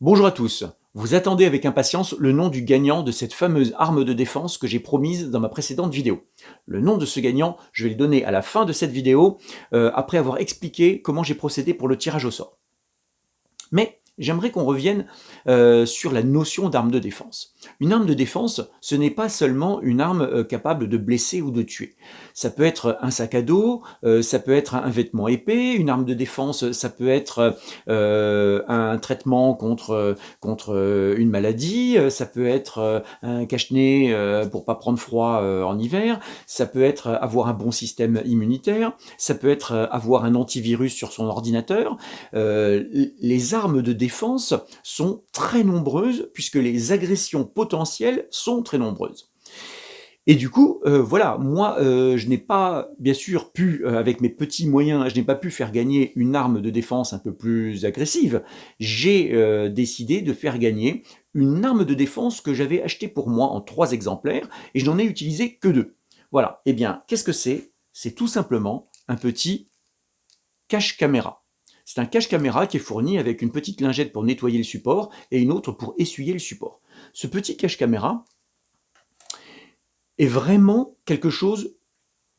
Bonjour à tous. Vous attendez avec impatience le nom du gagnant de cette fameuse arme de défense que j'ai promise dans ma précédente vidéo. Le nom de ce gagnant, je vais le donner à la fin de cette vidéo, après avoir expliqué comment j'ai procédé pour le tirage au sort. Mais j'aimerais qu'on revienne sur la notion d'arme de défense. Une arme de défense, ce n'est pas seulement une arme capable de blesser ou de tuer. Ça peut être un sac à dos, ça peut être un vêtement épais, une arme de défense, ça peut être un traitement contre une maladie, ça peut être un cache-nez pour pas prendre froid en hiver, ça peut être avoir un bon système immunitaire, ça peut être avoir un antivirus sur son ordinateur. Les armes de défense sont très nombreuses puisque les agressions potentielles sont très nombreuses. Et du coup, voilà, moi, je n'ai pas, bien sûr, pu, avec mes petits moyens, je n'ai pas pu faire gagner une arme de défense un peu plus agressive. J'ai décidé de faire gagner une arme de défense que j'avais achetée pour moi en 3 exemplaires et je n'en ai utilisé que 2. Voilà. Eh bien, qu'est-ce que c'est? C'est tout simplement un petit cache-caméra. C'est un cache-caméra qui est fourni avec une petite lingette pour nettoyer le support et une autre pour essuyer le support. Ce petit cache-caméra est vraiment quelque chose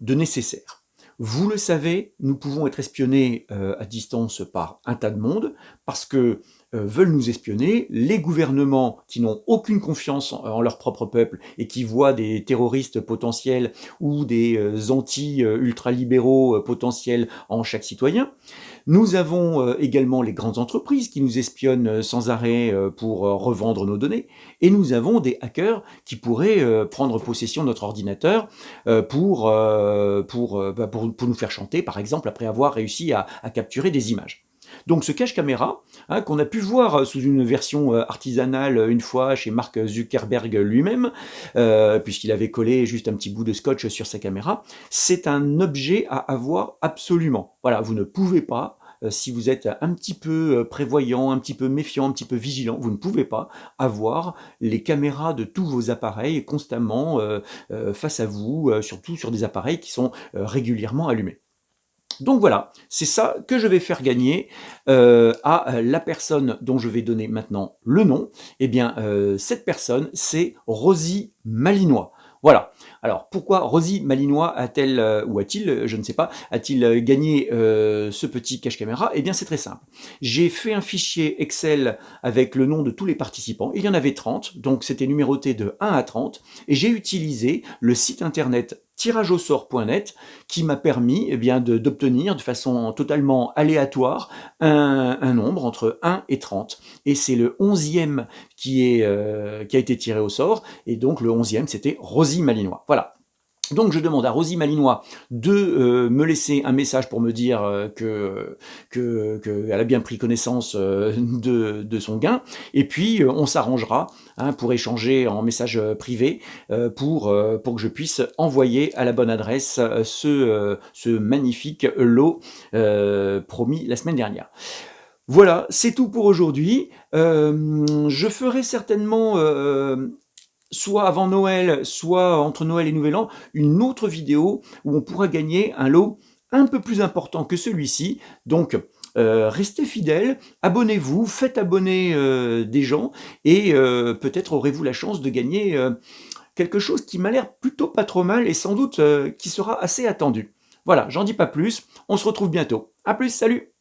de nécessaire. Vous le savez, nous pouvons être espionnés à distance par un tas de monde parce que veulent nous espionner. Les gouvernements qui n'ont aucune confiance en leur propre peuple et qui voient des terroristes potentiels ou des anti-ultralibéraux potentiels en chaque citoyen. Nous avons également les grandes entreprises qui nous espionnent sans arrêt pour revendre nos données. Et nous avons des hackers qui pourraient prendre possession de notre ordinateur pour nous faire chanter, par exemple, après avoir réussi à capturer des images. Donc ce cache-caméra, qu'on a pu voir sous une version artisanale une fois chez Mark Zuckerberg lui-même, puisqu'il avait collé juste un petit bout de scotch sur sa caméra, c'est un objet à avoir absolument. Voilà, vous ne pouvez pas, si vous êtes un petit peu prévoyant, un petit peu méfiant, un petit peu vigilant, vous ne pouvez pas avoir les caméras de tous vos appareils constamment face à vous, surtout sur des appareils qui sont régulièrement allumés. Donc voilà, c'est ça que je vais faire gagner à la personne dont je vais donner maintenant le nom. Eh bien, cette personne, c'est Rosie Malinois. Voilà. Alors, pourquoi Rosie Malinois a-t-elle, ou a-t-il, je ne sais pas, a-t-il gagné ce petit cache-caméra? Eh bien, c'est très simple. J'ai fait un fichier Excel avec le nom de tous les participants. Il y en avait 30, donc c'était numéroté de 1 à 30. Et j'ai utilisé le site internet tirageausort.net qui m'a permis eh bien, d'obtenir de façon totalement aléatoire un nombre entre 1 et 30. Et c'est le 11e qui a été tiré au sort. Et donc le 11e, c'était Rosie Malinois. Voilà. Donc je demande à Rosie Malinois de me laisser un message pour me dire qu'elle a bien pris connaissance de son gain, et puis on s'arrangera pour échanger en message privé pour que je puisse envoyer à la bonne adresse ce magnifique lot promis la semaine dernière. Voilà, c'est tout pour aujourd'hui. Je ferai certainement soit avant Noël, soit entre Noël et Nouvel An, une autre vidéo où on pourra gagner un lot un peu plus important que celui-ci. Donc, restez fidèles, abonnez-vous, faites abonner des gens et peut-être aurez-vous la chance de gagner quelque chose qui m'a l'air plutôt pas trop mal et sans doute qui sera assez attendu. Voilà, j'en dis pas plus, on se retrouve bientôt. À plus, salut!